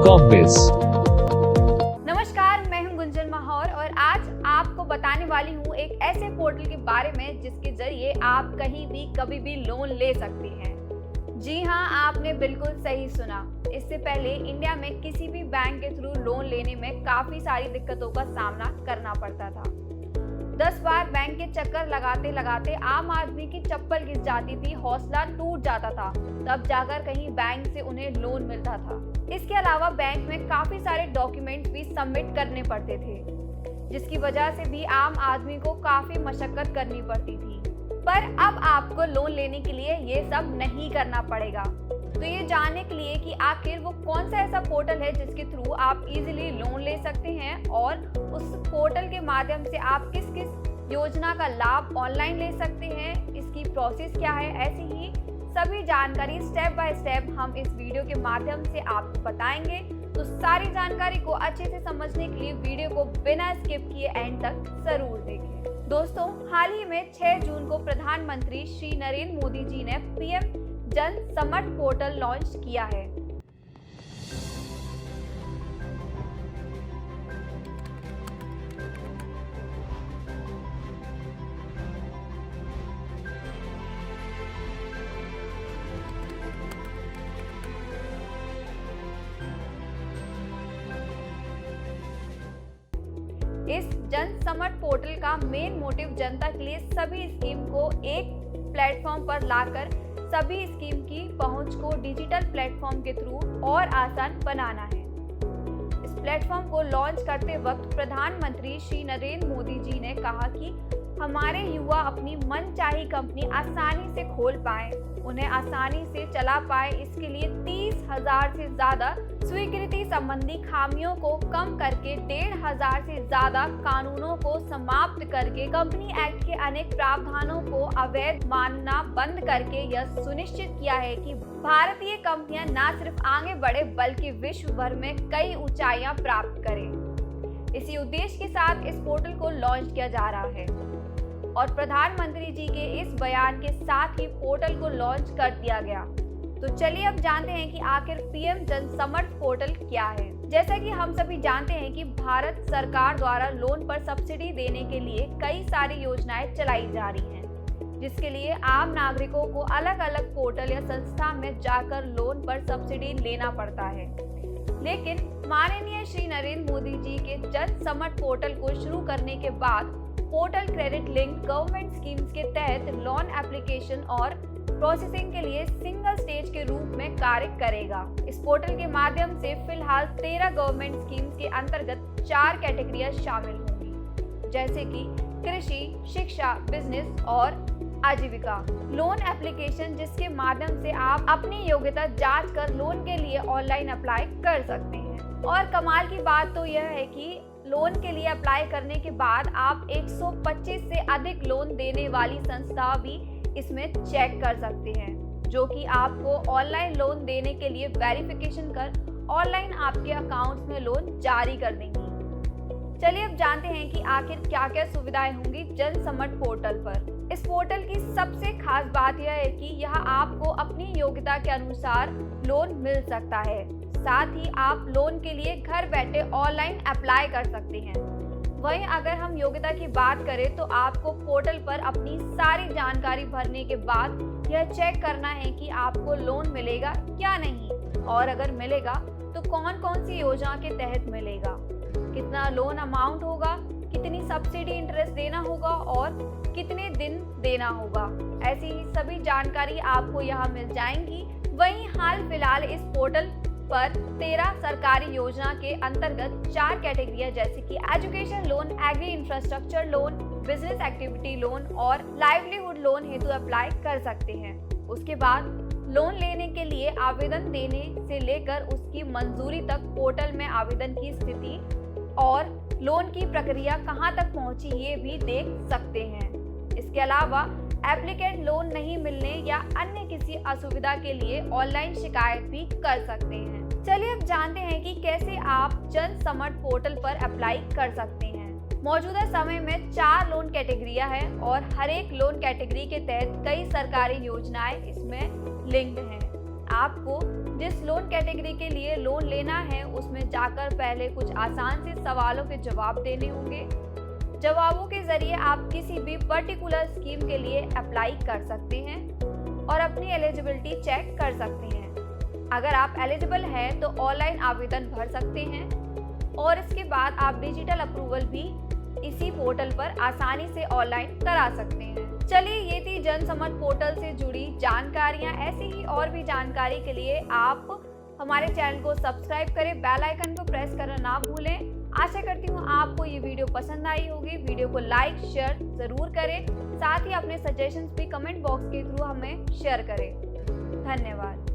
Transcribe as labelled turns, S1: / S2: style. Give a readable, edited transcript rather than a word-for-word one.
S1: Compbiz।
S2: नमस्कार, मैं हूं गुंजन माहौर और आज आपको बताने वाली हूं एक ऐसे पोर्टल के बारे में जिसके जरिए आप कहीं भी कभी भी लोन ले सकते हैं। जी हां, आपने बिल्कुल सही सुना। इससे पहले इंडिया में किसी भी बैंक के थ्रू लोन लेने में काफी सारी दिक्कतों का सामना करना पड़ता था। 10 बार बैंक के चक्कर लगाते लगाते आम आदमी की चप्पल घिस जाती थी, हौसला टूट जाता था, तब जाकर कहीं बैंक से उन्हें लोन मिलता था। इसके अलावा बैंक में काफी सारे डॉक्यूमेंट्स भी सबमिट करने पड़ते थे, जिसकी वजह से भी आम आदमी को काफी मशक्कत करनी पड़ती थी। पर अब आपको लोन लेने के लिए ये सब नहीं करना पड़ेगा। तो ये जानने के लिए कि आखिर वो कौन सा ऐसा पोर्टल है जिसके थ्रू आप इजीली लोन ले सकते हैं और उस पोर्टल के माध्यम से आप किस किस योजना का लाभ ऑनलाइन ले सकते हैं, इसकी प्रोसेस क्या है, ऐसी ही सभी जानकारी स्टेप बाय स्टेप हम इस वीडियो के माध्यम से आपको बताएंगे। तो सारी जानकारी को अच्छे से समझने के लिए वीडियो को बिना स्किप किए एंड तक जरूर देखें। दोस्तों, हाल ही में 6 जून को प्रधानमंत्री श्री नरेंद्र मोदी जी ने पीएम जन समर्थ पोर्टल लॉन्च किया है। इस जन समर्थ पोर्टल का मेन मोटिव जनता के लिए सभी स्कीम को एक प्लेटफॉर्म पर लाकर सभी स्कीम की पहुंच को डिजिटल प्लेटफॉर्म के थ्रू और आसान बनाना है। इस प्लेटफॉर्म को लॉन्च करते वक्त प्रधानमंत्री श्री नरेंद्र मोदी जी ने कहा कि हमारे युवा अपनी मनचाही कंपनी आसानी से खोल पाए, उन्हें आसानी से चला पाए। इसके लिए 30,000 से ज्यादा स्वीकृति संबंधी खामियों को कम करके 1,500 से ज्यादा कानूनों को समाप्त करके कंपनी एक्ट के अनेक प्रावधानों को अवैध मानना बंद करके यह सुनिश्चित किया है कि भारतीय कंपनियां न सिर्फ आगे बढ़े बल्कि विश्व भर में कई ऊंचाइयां प्राप्त करें। इसी उद्देश्य के साथ इस पोर्टल को लॉन्च किया जा रहा है और प्रधानमंत्री जी के इस बयान के साथ ही पोर्टल को लॉन्च कर दिया गया। तो चलिए अब जानते हैं कि आखिर पीएम जन समर्थ पोर्टल क्या है। जैसा कि हम सभी जानते हैं कि भारत सरकार द्वारा लोन पर सब्सिडी देने के लिए कई सारी योजनाएं चलाई जा रही हैं, जिसके लिए आम नागरिकों को अलग अलग पोर्टल या संस्था में जाकर लोन पर सब्सिडी लेना पड़ता है। लेकिन माननीय श्री नरेंद्र मोदी जी के जन समर्थ पोर्टल को शुरू करने के बाद portal credit linked government schemes के तहत लोन एप्लीकेशन और प्रोसेसिंग के लिए सिंगल स्टेज के रूप में कार्य करेगा। इस पोर्टल के माध्यम से फिलहाल 13 गवर्नमेंट स्कीम्स के अंतर्गत 4 कैटेगरियां शामिल होंगी, जैसे कि कृषि, शिक्षा, बिजनेस और आजीविका। लोन एप्लीकेशन जिसके माध्यम से आप अपनी योग्यता जांच कर लोन के लिए ऑनलाइन अप्लाई कर सकते हैं। और कमाल की बात तो यह है कि लोन के लिए अप्लाई करने के बाद आप 125 से अधिक लोन देने वाली संस्था भी इसमें चेक कर सकते हैं, जो कि आपको ऑनलाइन लोन देने के लिए वेरिफिकेशन कर ऑनलाइन आपके अकाउंट्स में लोन जारी कर देंगी। चलिए अब जानते हैं कि आखिर क्या क्या सुविधाएं होंगी जन समर्थ पोर्टल पर। इस पोर्टल की सबसे खास बात यह है कि यह आपको अपनी योग्यता के अनुसार लोन मिल सकता है। साथ ही आप लोन के लिए घर बैठे ऑनलाइन अप्लाई कर सकते हैं। वहीं अगर हम योग्यता की बात करें तो आपको पोर्टल पर अपनी सारी जानकारी भरने के बाद यह चेक करना है कि आपको लोन मिलेगा या नहीं, और अगर मिलेगा तो कौन कौन सी योजना के तहत मिलेगा, कितना लोन अमाउंट होगा, कितनी सब्सिडी इंटरेस्ट देना होगा और कितने दिन देना होगा। ऐसी ही सभी जानकारी आपको यहाँ मिल जाएंगी। वहीं हाल फिलहाल इस पोर्टल पर 13 सरकारी योजना के अंतर्गत 4 कैटेगरियां जैसे कि education loan, agri infrastructure loan, business activity loan और लाइवलीहुड लोन हेतु अप्लाई कर सकते हैं। उसके बाद लोन लेने के लिए आवेदन देने से लेकर उसकी मंजूरी तक पोर्टल में आवेदन की स्थिति और लोन की प्रक्रिया कहां तक पहुंची ये भी देख सकते हैं। इसके अलावा एप्लीकेंट लोन नहीं मिलने या अन्य किसी असुविधा के लिए ऑनलाइन शिकायत भी कर सकते हैं। चलिए अब जानते हैं कि कैसे आप जन समर्थ पोर्टल पर अप्लाई कर सकते हैं। मौजूदा समय में 4 लोन कैटेगरियां हैं और हर एक लोन कैटेगरी के तहत कई सरकारी योजनाएं इसमें लिंक्ड हैं। आपको जिस लोन कैटेगरी के लिए लोन लेना है उसमें जाकर पहले कुछ आसान से सवालों के जवाब देने होंगे। जवाबों के जरिए आप किसी भी पर्टिकुलर स्कीम के लिए अप्लाई कर सकते हैं और अपनी एलिजिबिलिटी चेक कर सकते हैं। अगर आप एलिजिबल हैं तो ऑनलाइन आवेदन भर सकते हैं और इसके बाद आप डिजिटल अप्रूवल भी इसी पोर्टल पर आसानी से ऑनलाइन करा सकते हैं। चलिए, ये थी जन समर्थ पोर्टल से जुड़ी जानकारियां। ऐसी ही और भी जानकारी के लिए आप हमारे चैनल को सब्सक्राइब करें, बेल आइकन को प्रेस करना ना भूलें। आशा करती हूँ आपको ये वीडियो पसंद आई होगी। वीडियो को लाइक शेयर ज़रूर करें, साथ ही अपने सजेशंस भी कमेंट बॉक्स के थ्रू हमें शेयर करें। धन्यवाद।